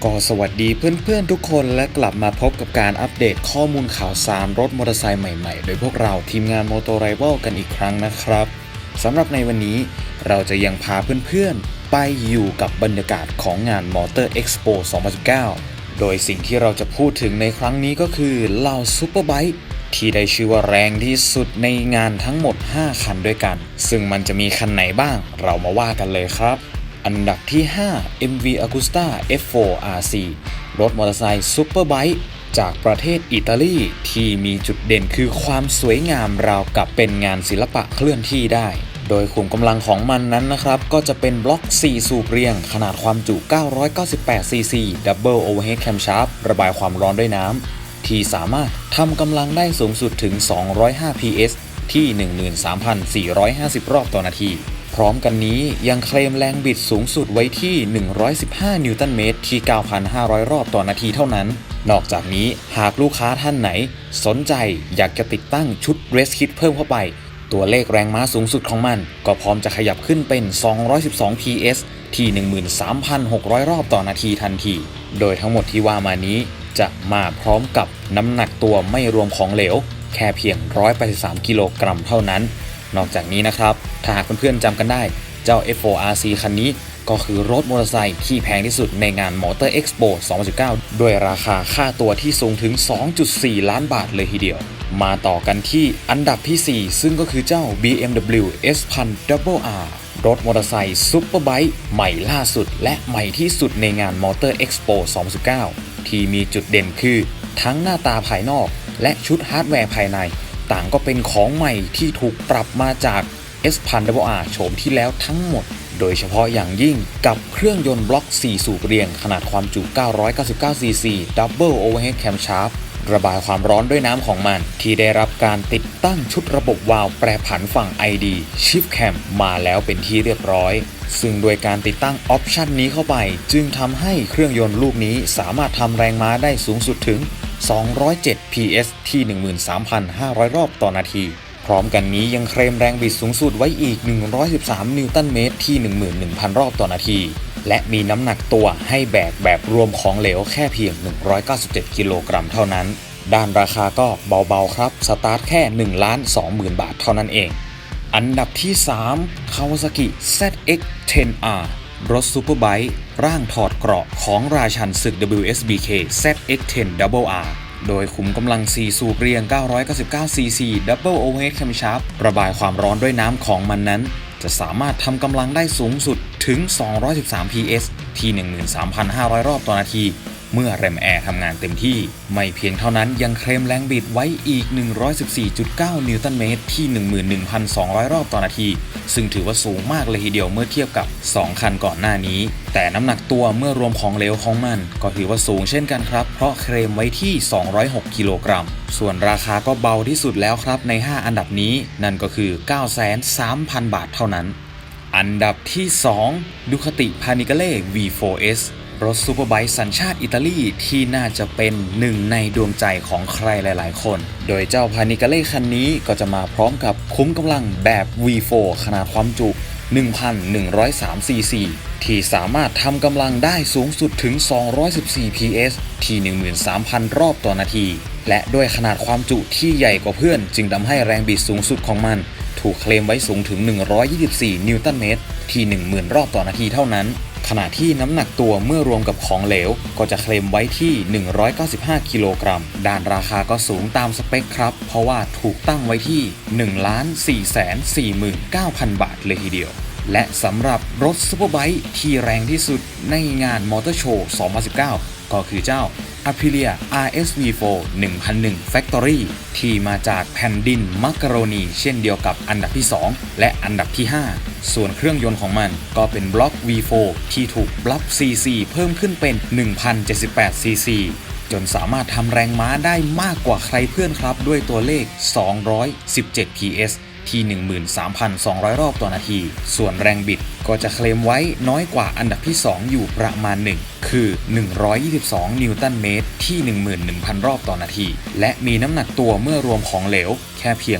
ก็สวัสดีเพื่อนๆทุกคนและกลับมาพบกับการอัปเดตข้อมูลข่าวสารรถมอเตอร์ไซค์ใหม่ๆโดยพวกเราทีมงาน Motor Expo กันอีกครั้งนะครับสำหรับในวันนี้เราจะยังพาเพื่อนๆไปอยู่กับบรรยากาศของงาน Motor Expo 2019 โดยสิ่งที่เราจะพูดถึงในครั้งนี้ก็คือเหล่าซุปเปอร์ไบค์ที่ได้ชื่อว่าแรงที่สุดในงานทั้งหมด5คันด้วยกันซึ่งมันจะมีคันไหนบ้างเรามาว่ากันเลยครับอันดับที่5 MV Agusta F4 RC รถมอเตอร์ไซค์ซุปเปอร์ไบค์จากประเทศอิตาลีที่มีจุดเด่นคือความสวยงามราวกับเป็นงานศิลปะเคลื่อนที่ได้โดยขุมกำลังของมันนั้นนะครับก็จะเป็นบล็อก4สูบเรียงขนาดความจุ998 cc Double Overhead Camshaft ระบายความร้อนด้วยน้ำที่สามารถทำกำลังได้สูงสุดถึง205 PS ที่ 13,450 รอบต่อนาทีพร้อมกันนี้ยังเคลมแรงบิดสูงสุดไว้ที่115นิวตันเมตรที่ 9,500 รอบต่อนาทีเท่านั้นนอกจากนี้หากลูกค้าท่านไหนสนใจอยากจะติดตั้งชุด Race Kit เพิ่มเข้าไปตัวเลขแรงม้าสูงสุดของมันก็พร้อมจะขยับขึ้นเป็น212 PS ที่ 13,600 รอบต่อนาทีทันทีโดยทั้งหมดที่ว่ามานี้จะมาพร้อมกับน้ำหนักตัวไม่รวมของเหลวแค่เพียง183กิโลกรัมเท่านั้นนอกจากนี้นะครับถ้าหากเพื่อนๆจำกันได้เจ้า F4 RC คันนี้ก็คือรถมอเตอร์ไซค์ที่แพงที่สุดในงาน Motor Expo 2019 ด้วยราคาค่าตัวที่สูงถึง 2.4 ล้านบาทเลยทีเดียวมาต่อกันที่อันดับที่ 4 ซึ่งก็คือเจ้า BMW S1000 Double R รถมอเตอร์ไซค์ซุปเปอร์ไบค์ใหม่ล่าสุดและใหม่ที่สุดในงาน Motor Expo 2019 ที่มีจุดเด่นคือทั้งหน้าตาภายนอกและชุดฮาร์ดแวร์ภายในต่างก็เป็นของใหม่ที่ถูกปรับมาจาก S1000 Double R โฉมที่แล้วทั้งหมดโดยเฉพาะอย่างยิ่งกับเครื่องยนต์บล็อก4สูบเรียงขนาดความจุ999 cc Double Overhead Camshaft ระบายความร้อนด้วยน้ำของมันที่ได้รับการติดตั้งชุดระบบวาล์วแปรผันฝั่ง ID Shift Cam มาแล้วเป็นที่เรียบร้อยซึ่งโดยการติดตั้งออปชันนี้เข้าไปจึงทำให้เครื่องยนต์ลูกนี้สามารถทำแรงม้าได้สูงสุดถึง207 PS ที่ 13,500 รอบต่อนาทีพร้อมกันนี้ยังเคลมแรงบิดสูงสุดไว้อีก113นิวตันเมตรที่ 11,000 รอบต่อนาทีและมีน้ำหนักตัวให้แบกแบบรวมของเหลวแค่เพียง197กิโลกรัมเท่านั้นด้านราคาก็เบาๆครับสตาร์ทแค่ 1,20,000 บาทเท่านั้นเองอันดับที่ 3 Kawasaki ZX-10R รถซูเปอร์ไบค์ร่างถอดเกราะของราชันศึก WSBK ZX-10 Double R โดยขุมกำลัง4สูบเรียง999 cc Double Overhead Camshaft ระบายความร้อนด้วยน้ำของมันนั้นจะสามารถทำกำลังได้สูงสุดถึง213 PS ที่ 13,500 รอบต่อนาทีเมื่อแรมแอร์ทำงานเต็มที่ไม่เพียงเท่านั้นยังเคลมแรงบิดไว้อีก 114.9 นิวตันเมตรที่ 11,200 รอบต่อนาทีซึ่งถือว่าสูงมากเลยทีเดียวเมื่อเทียบกับ2คันก่อนหน้านี้แต่น้ำหนักตัวเมื่อรวมของเหลวของมันก็ถือว่าสูงเช่นกันครับเพราะเคลมไว้ที่206กิโลกรัมส่วนราคาก็เบาที่สุดแล้วครับใน5อันดับนี้นั่นก็คือ 930,000 บาทเท่านั้นอันดับที่2 Ducati Panigale V4Sรถซูเปอร์ไบค์สัญชาติอิตาลีที่น่าจะเป็นหนึ่งในดวงใจของใครหลายๆคนโดยเจ้าพานิกาเล่คันนี้ก็จะมาพร้อมกับคุ้มกำลังแบบ V4 ขนาดความจุ 1,103 cc ที่สามารถทำกำลังได้สูงสุดถึง214 PS ที่ 13,000 รอบต่อนาทีและด้วยขนาดความจุที่ใหญ่กว่าเพื่อนจึงทำให้แรงบิดสูงสุดของมันถูกเคลมไว้สูงถึง124นิวตันเมตรที่ 10,000 รอบต่อนาทีเท่านั้นขณะที่น้ำหนักตัวเมื่อรวมกับของเหลวก็จะเคลมไว้ที่195กิโลกรัมด้านราคาก็สูงตามสเปคครับเพราะว่าถูกตั้งไว้ที่ 1,449,000 บาทเลยทีเดียวและสำหรับรถซุปเปอร์ไบค์ที่แรงที่สุดในงานมอเตอร์โชว์ 2019 ก็คือเจ้า Aprilia RSV4 1001 Factory ที่มาจากแผ่นดินมักกะโรนีเช่นเดียวกับอันดับที่ 2 และอันดับที่ 5 ส่วนเครื่องยนต์ของมันก็เป็นบล็อก V4 ที่ถูกปรับ cc เพิ่มขึ้นเป็น 1,078 cc จนสามารถทำแรงม้าได้มากกว่าใครเพื่อนครับด้วยตัวเลข217 PSที่ 13,200 รอบต่อนาทีส่วนแรงบิดก็จะเคลมไว้น้อยกว่าอันดับที่ 2 อยู่ประมาณ1คือ122นิวตันเมตรที่ 11,000 รอบต่อนาทีและมีน้ำหนักตัวเมื่อรวมของเหลวแค่เพียง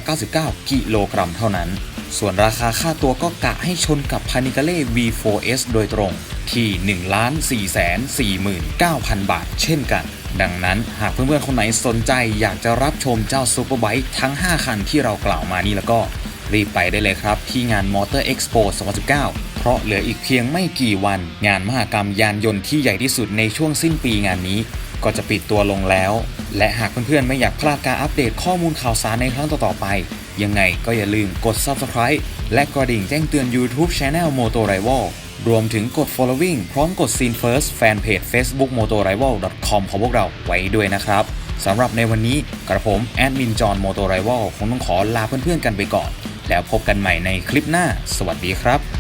199กิโลกรัมเท่านั้น ส่วนราคาค่าตัวก็กะให้ชนกับ Panigale V4S โดยตรงที่ 1,449,000 บาทเช่นกันดังนั้นหากเพื่อนๆคนไหนสนใจอยากจะรับชมเจ้าซูเปอร์ไบค์ทั้ง5คันที่เรากล่าวมานี่แล้วก็รีบไปได้เลยครับที่งาน Motor Expo 2019 เพราะเหลืออีกเพียงไม่กี่วันงานมหกรรมยานยนต์ที่ใหญ่ที่สุดในช่วงสิ้นปีงานนี้ก็จะปิดตัวลงแล้วและหากเพื่อนๆไม่อยากพลาดการอัปเดตข้อมูลข่าวสารในครั้งต่อๆไปยังไงก็อย่าลืมกด Subscribe และกระดิ่งแจ้งเตือน YouTube Channel Motor Rival รวมถึงกด Following พร้อมกด Scene First Fanpage Facebook motorrival.com ของพวกเราไว้ด้วยนะครับสำหรับในวันนี้กระผมแอดมินจอห์น Motor Rival คงต้องขอลาเพื่อนๆกันไปก่อนแล้วพบกันใหม่ในคลิปหน้าสวัสดีครับ